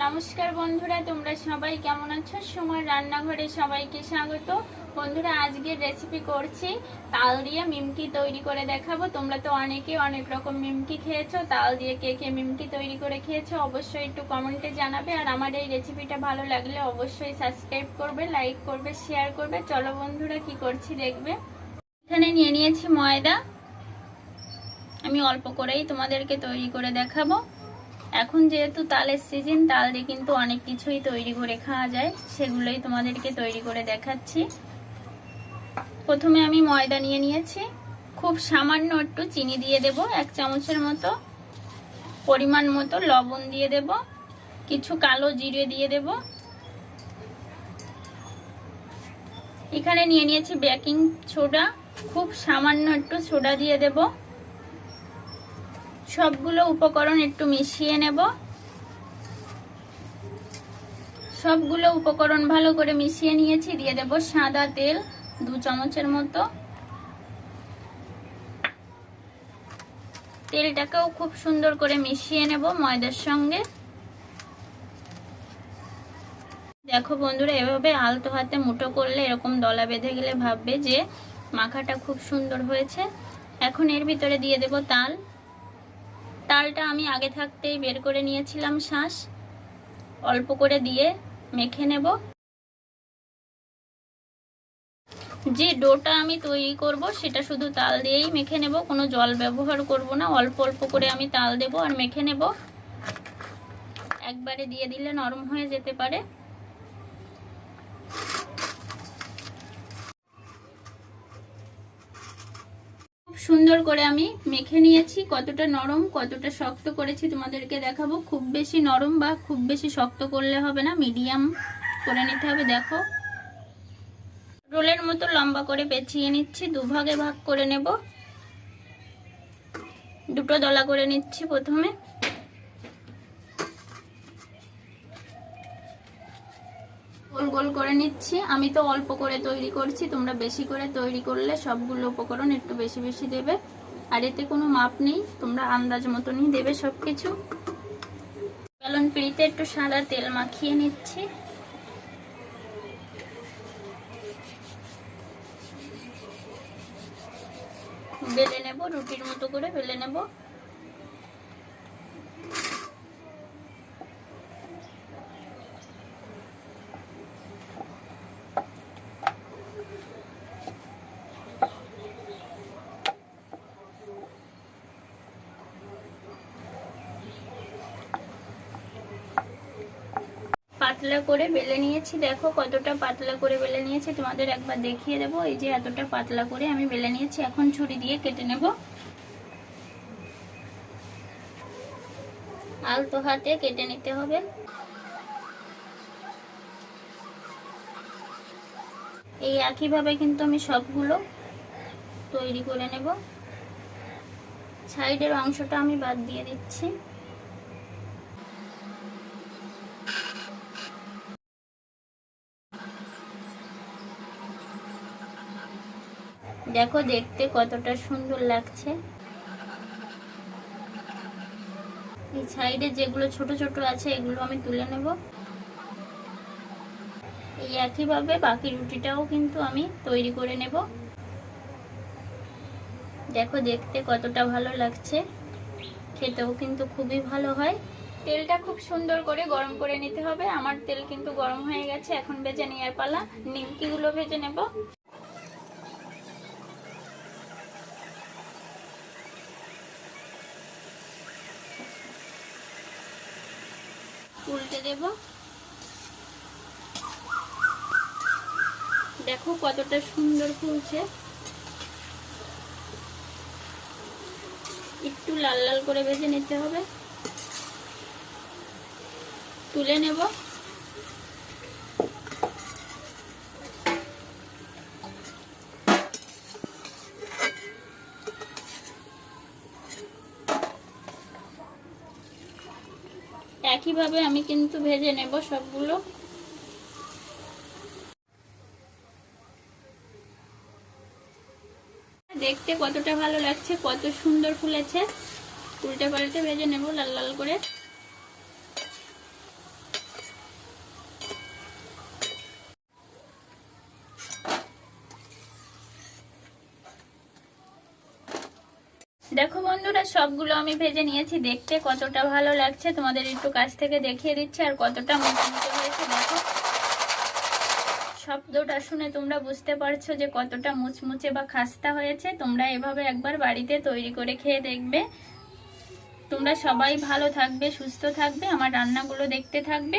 নমস্কার বন্ধুরা, তোমরা সবাই কেমন আছো? সময় রান্নাঘরে সবাইকে স্বাগত। বন্ধুরা, আজকের রেসিপি করছি তাল দিয়ে নিমকি তৈরি করে দেখাবো। তোমরা তো অনেকে অনেক রকম নিমকি খেয়েছো, তাল দিয়ে কে কে নিমকি তৈরি করে খেয়েছো অবশ্যই একটু কমেন্টে জানাবে। আর আমার এই রেসিপিটা ভালো লাগলে অবশ্যই সাবস্ক্রাইব করবে, লাইক করবে, শেয়ার করবে। চলো বন্ধুরা কি করছি দেখবে। এখানে নিয়ে নিয়েছি ময়দা। আমি অল্প করেই তোমাদেরকে তৈরি করে দেখাবো। এখন যেহেতু তালের সিজন, তাল দিয়ে কিন্তু অনেক কিছুই তৈরি করে খাওয়া যায়, সেগুলোই তোমাদেরকে তৈরি করে দেখাচ্ছি। প্রথমে আমি ময়দা নিয়ে নিয়েছি, খুব সামান্য একটু চিনি দিয়ে দেব, 1 চামচের মতো। পরিমাণ মতো লবণ দিয়ে দেব, কিছু কালো জিরে দিয়ে দেব। এখানে নিয়ে নিয়েছি বেকিং সোডা, খুব সামান্য একটু সোডা দিয়ে দেব। সবগুলো উপকরণ একটু মিশিয়ে নেব। সবগুলো উপকরণ ভালো করে মিশিয়ে নিয়েছি। দিয়ে দেব সাদা তেল 2 চামচের মতো। তেলটাকেও খুব সুন্দর করে মিশিয়ে নেব ময়দার সঙ্গে। দেখো বন্ধুরা, এভাবে আলতো হাতে মুঠো করলে এরকম দলা বেঁধে গেলে ভাববে যে মাখাটা খুব সুন্দর হয়েছে। এখন এর ভিতরে দিয়ে দেব তাল। তালটা আমি আগে থাকতেই বের করে নিয়েছিলাম শাঁস, অল্প করে দিয়ে মেখে নেব। যে ডোটা আমি তৈরি করব সেটা শুধু তাল দিয়েই মেখে নেব, কোনো জল ব্যবহার করব না। অল্প অল্প করে আমি তাল দেব আর মেখে নেব। একবারে দিয়ে দিলে নরম হয়ে যেতে পারে। খুব সুন্দর করে আমি মেখে নিয়েছি। কতটা নরম কতটা শক্ত করেছি তোমাদেরকে দেখাবো। খুব বেশি নরম বা খুব বেশি শক্ত করলে হবে না, মিডিয়াম করে নিতে হবে। দেখো, রোলের মতো লম্বা করে পেঁচিয়ে নিচ্ছি, দুভাগে ভাগ করে নেব। দুটো দলা করে নিচ্ছি প্রথমে। গোল গোল করে নিচ্ছি। আমি তো অল্প করে তৈরি করছি, তোমরা বেশি করে তৈরি করলে সবগুলো উপকরণ একটু বেশি বেশি দেবে। আর এতে কোনো মাপ নেই, তোমরা আন্দাজ মতনই দেবে সবকিছু। বেলন পিঁড়িতে একটু সাদা তেল মাখিয়ে নিচ্ছি। বেলে নেব, রুটির মতো করে বেলে নেব। পাতলা করে বেলে নিয়েছি। দেখো কতটা পাতলা করে বেলে নিয়েছি, তোমাদের একবার দেখিয়ে দেবো। এই যে এতটা পাতলা করে আমি বেলে নিয়েছি। এখন ছুরি দিয়ে কেটে নেব। আলতো হাতে কেটে নিতে হবে। এই একইভাবে কিন্তু আমি সবগুলো তৈরি করে নেব। সাইডের অংশটা আমি বাদ দিয়ে দিচ্ছি। দেখো দেখতে কতটা সুন্দর লাগছে। এই সাইডে যেগুলো ছোট ছোট আছে এগুলো আমি তুলে নেব। এই একইভাবে বাকি রুটিটাও কিন্তু আমি তৈরি করে নেব। দেখো দেখতে কতটা ভালো লাগছে, খেতেও কিন্তু খুবই ভালো হয়। তেলটা খুব সুন্দর করে গরম করে নিতে হবে। আমার তেল কিন্তু গরম হয়ে গেছে। এখন ভেজে নেওয়ার পালা। নিমকিগুলো ভেজে নেব। উল্টে দেব। দেখো কতটা সুন্দর ফুলছে। একটু লাল লাল করে ভেজে নিতে হবে। তুলে নেব। একইভাবে আমি কিন্তু ভেজে নেব সবগুলো। দেখতে কতটা ভালো লাগছে, কত সুন্দর ফুলেছে। উল্টে পাল্টে ভেজে নেব লাল লাল করে। দেখো বন্ধুরা, সবগুলো আমি ভেজে নিয়েছি। দেখতে কতটা ভালো লাগছে তোমাদের একটু কাছ থেকে দেখিয়ে দিচ্ছি, আর কতটা মুচমুচে হয়েছে দেখো। শব্দটা শুনে তোমরা বুঝতে পারছো যে কতটা মুচমুচে বা খাস্তা হয়েছে। তোমরা এভাবে একবার বাড়িতে তৈরি করে খেয়ে দেখবে। তোমরা সবাই ভালো থাকবে, সুস্থ থাকবে, আমার রান্নাগুলো দেখতে থাকবে।